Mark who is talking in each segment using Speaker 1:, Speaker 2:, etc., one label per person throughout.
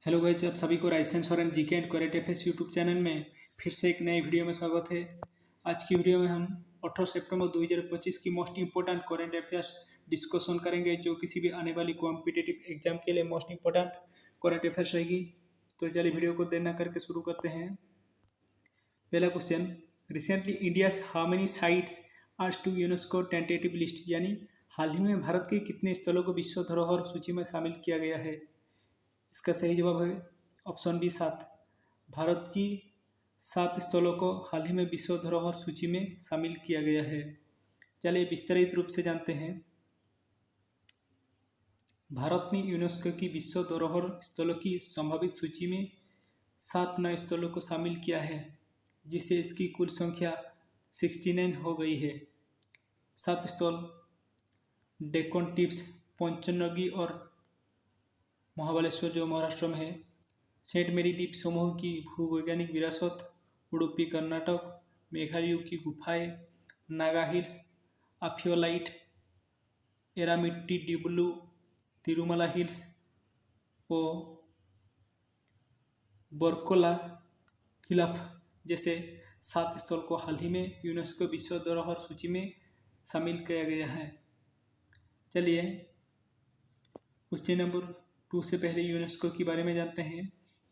Speaker 1: Hello guys, आप सभी को राइस सेंस और GK and current affairs YouTube channel में फिर से एक नए वीडियो में स्वागत है। आज की वीडियो में हम 18 सितंबर 2025 की most important current affairs discussion करेंगे, जो किसी भी आने वाली कॉम्पिटिटिव एग्जाम के लिए मोस्ट इंपोर्टेंट करेंट अफेयर्स रहेगी। तो चलिए वीडियो को देर न करके शुरू करते हैं। पहला question, recently India's how many sites are to UNESCO tentative list, यानी हाल ही में भारत के कितने स्थलों को विश्व धरोहर सूची में शामिल किया गया है। इसका सही जवाब है ऑप्शन बी 7। भारत की 7 स्थलों को हाल ही में विश्व धरोहर सूची में शामिल किया गया है। चलिए विस्तारित रूप से जानते हैं। भारत ने यूनेस्को की विश्व धरोहर स्थलों की संभावित सूची में 7 नए स्थलों को शामिल किया है, जिससे इसकी कुल संख्या 69 हो गई है। 7 स्थल डेक्कन टिप्स, पंचनगी और महाबलेश्वर जो महाराष्ट्र में है, सेंट मेरी द्वीप समूह की भूवैज्ञानिक विरासत, उडुपी कर्नाटक, मेघालय की गुफाएं, नागा हिल्स, आफियोलाइट, एरामिट्टी डिब्लू, तिरुमला हिल्स और बरकोला खिलाफ जैसे 7 स्थल को हाल ही में यूनेस्को विश्व धरोहर सूची में शामिल किया गया है। चलिए क्वेश्चन नंबर 2 से पहले यूनेस्को के बारे में जानते हैं।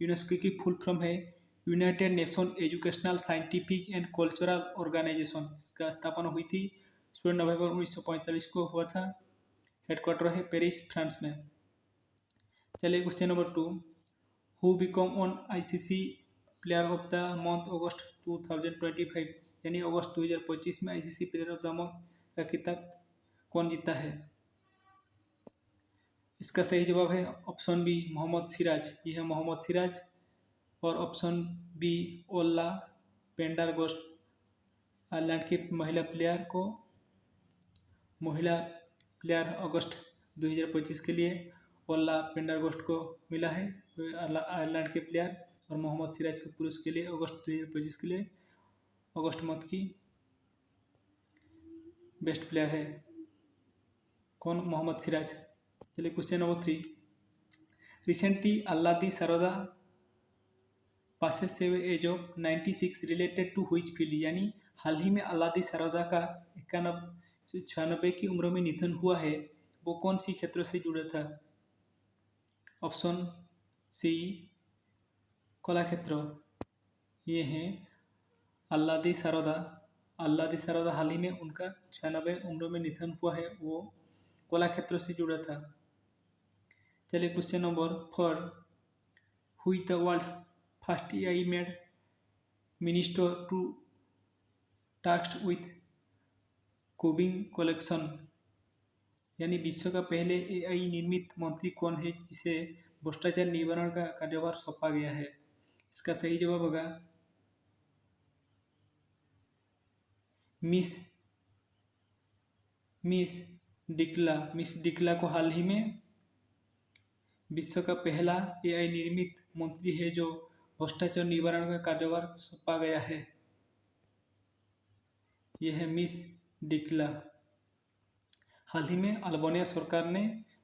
Speaker 1: यूनेस्को की फुल फॉर्म है United Nation educational scientific and cultural organisation. इसका स्थापना हुई थी 16 नवंबर 1945 को हुआ था। हेडक्वार्टर है पेरिस, फ्रांस में। चलिए question number 2, who become on ICC player of the month August 2025, यानी अगस्त 2025 में ICC player of the month का खिताब कौन जीता है। इसका सही जवाब है ऑप्शन बी मोहम्मद सिराज। यह है मोहम्मद सिराज। और ऑप्शन बी ओला पेंडरगोस्ट, आयरलैंड की महिला प्लेयर अगस्त 2025 के लिए ओला पेंडरगोस्ट को मिला है, आयरलैंड के प्लेयर। और मोहम्मद सिराज को पुरुष के लिए अगस्त 2025 के लिए अगस्त मंथ की बेस्ट प्लेयर है। कौन? मोहम्मद सिराज। चलिए question number 3, recently Alladi Sarada passes away age of 96 related to which field, यानी हाल ही में अल्लादी सरोदा का 96 की उम्र में निधन हुआ है, वो कौन सी क्षेत्र से जुड़ा था। ऑप्शन सी कला क्षेत्र। ये है अल्लादी सरोदा हाल ही में उनका 96 उम्र में निधन हुआ है, वो कला क्षेत्र से जुड़ा था। चलिए question number 4, who is the world first AI made minister to task with curbing collection, यानी विश्व का पहले एआई निर्मित मंत्री कौन है जिसे भ्रष्टाचार निवारण का कार्यभार सौंपा गया है। इसका सही जवाब होगा मिस डिक्ला को हाल ही में विश्व का पहला एआई निर्मित मंत्री है जो भ्रष्टाचार निवारण का कार्यभार सौंपा गया है। यह है मिस डिक्ला। हाल ही में अल्बानिया सरकार ने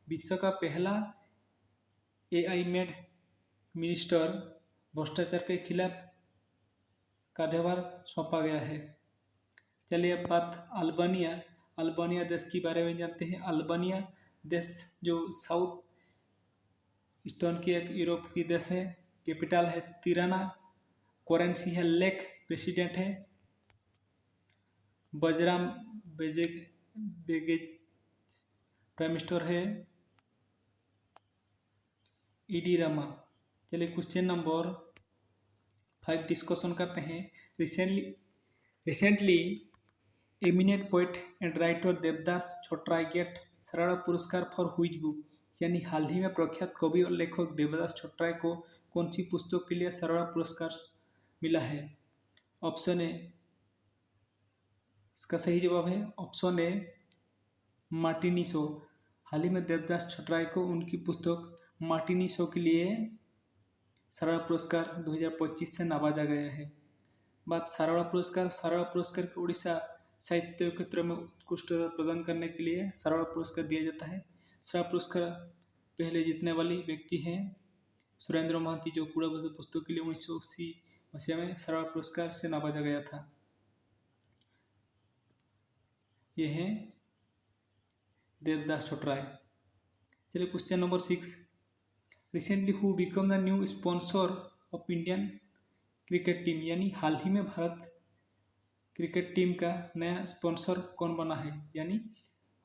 Speaker 1: विश्व का पहला एआई मेड मिनिस्टर भ्रष्टाचार के खिलाफ कार्यभार सौंपा गया है। चलिए अब बात अल्बानिया देश के बारे में जानते हैं। अल्बानिया देश जो साउथ ईस्टर्न की एक यूरोप की देश है। कैपिटल है तिराना, करेंसी है लेक, प्रेसिडेंट है बजराम बेगेज, प्राइम मिनिस्टर है ईडी रामा। चलिए क्वेश्चन नंबर 5 डिस्कशन करते हैं। Recently eminent poet and writer Devdas Chhotray get Sarala Puraskar for which book, यानी हाल ही में प्रख्यात कवि और लेखक देवदास छोटराय को कौन सी पुस्तक के लिए सरला पुरस्कार मिला है। ऑप्शन ए, इसका सही जवाब है ऑप्शन ए मार्टिनी शो। हाल ही में देवदास छोटराय को उनकी पुस्तक मार्टिनी शो के लिए सरला पुरस्कार 2025 से नवाजा गया है। बात सरला पुरस्कार को उड़ीसा साहित्य क्षेत्र में उत्कृष्टता प्रदान करने के लिए सरला पुरस्कार दिया जाता है। सरला पुरस्कार पहले जीतने वाली व्यक्ति हैं सुरेंद्र महांती जो कूड़ा पुस्तक के लिए 1980 मसीहा में सरल पुरस्कार से नवाजा गया था। ये है देवदास छोटराय। चलिए question number 6, recently who become the new sponsor of Indian cricket team, यानी हाल ही में भारत क्रिकेट टीम का नया स्पॉन्सर कौन बना है, यानी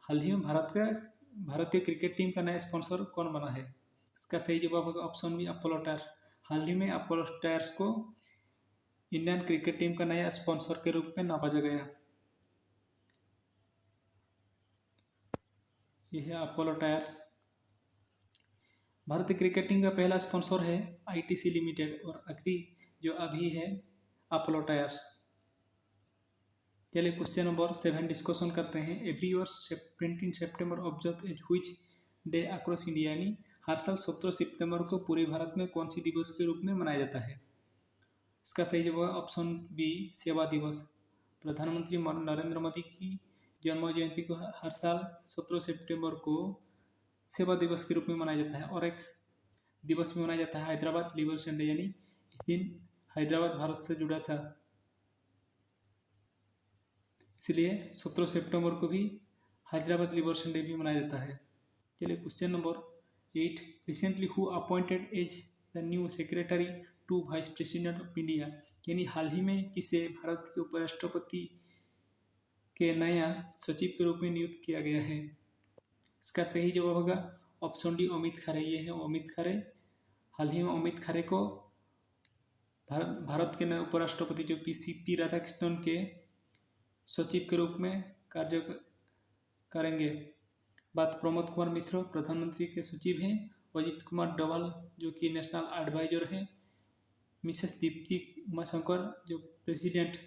Speaker 1: हाल ही में भारतीय क्रिकेट टीम का नया स्पॉन्सर कौन बना है। इसका सही जवाब होगा ऑप्शन बी अपोलो टायर्स। हाल ही में अपोलो टायर्स को इंडियन क्रिकेट टीम का नया स्पॉन्सर के रूप में नवाजा गया। यह है अपोलो टायर्स। भारतीय क्रिकेट टीम का पहला स्पॉन्सर है आईटीसी लिमिटेड और आखिरी जो अभी है अपोलो टायर्स। चलिए क्वेश्चन नंबर 7 डिस्कशन करते हैं। एवरी ईयर 17 सितंबर observe as which day across India, यानी हर साल 17 सितंबर को पूरे भारत में कौन सी दिवस के रूप में मनाया जाता है। इसका सही जवाब ऑप्शन बी सेवा दिवस। प्रधानमंत्री नरेंद्र मोदी की जन्म जयंती को हर साल 17 सितंबर को सेवा दिवस के रूप में मनाया जाता है। और एक दिवस में मनाया जाता है हैदराबाद लिबरेशन डे, यानी इस दिन हैदराबाद भारत से जुड़ा था, इसलिए 17 सितंबर को भी हैदराबाद लिबरेशन डे भी मनाया जाता है। चलिए question number 8, recently who appointed as the new secretary to vice president of India, यानी हाल ही में किसे भारत के उपराष्ट्रपति के नया सचिव के रूप में नियुक्त किया गया है। इसका सही जवाब होगा ऑप्शन डी अमित खरे। ये है अमित खरे। हाल ही में अमित खरे को भारत के नए उपराष्ट्रपति जो पी राधाकृष्णन के सचिव के रूप में कार्य करेंगे। बात प्रमोद कुमार मिश्र प्रधानमंत्री के सचिव हैं, अजीत कुमार डोभाल जो कि नेशनल एडवाइजर है, मिसेस दीप्ति उमाशंकर जो प्रेसिडेंट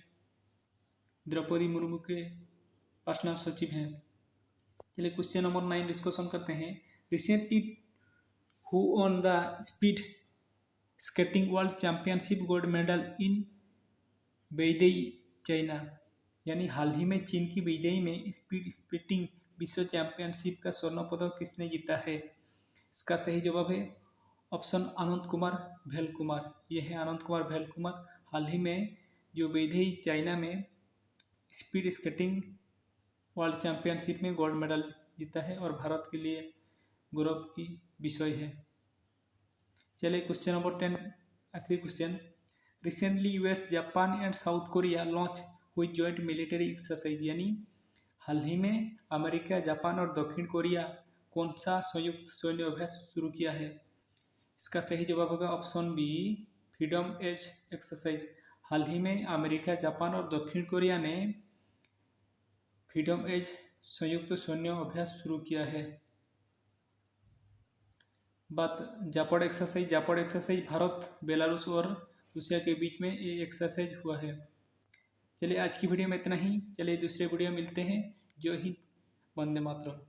Speaker 1: द्रौपदी मुर्मू के पर्सनल सचिव हैं। चलिए क्वेश्चन नंबर 9 डिस्कशन करते हैं। Recently who on the speed skating world championship gold medal in Beijing China, यानी हाल ही में चीन की बेइजिंग में स्पीड स्केटिंग विश्व चैंपियनशिप का स्वर्ण पदक किसने जीता है। इसका सही जवाब है ऑप्शन आनंद कुमार भेल कुमार। यह है आनंद कुमार भेल कुमार। हाल ही में जो बेइजिंग चाइना में स्पीड स्केटिंग वर्ल्ड चैंपियनशिप में गोल्ड मेडल जीता है और भारत के लिए गौरव की विषय है। चलिए क्वेश्चन नंबर 10 आखिरी question. Recently US Japan and south Korea launch हुई जॉइंट मिलिट्री एक्सरसाइज, यानी हाल ही में अमेरिका जापान और दक्षिण कोरिया कौन सा संयुक्त सैन्य अभ्यास शुरू किया है। इसका सही जवाब होगा option B Freedom Edge exercise. हाल ही में अमेरिका जापान और दक्षिण कोरिया ने फ्रीडम एज संयुक्त सैन्य अभ्यास शुरू किया है। बात जापान एक्सरसाइज भारत बेलारूस और रूसिया के बीच में ये एक्सरसाइज हुआ है। चलिए आज की वीडियो में इतना ही। चलिए दूसरे वीडियो मिलते हैं। जय हिंद, वंदे मातरम।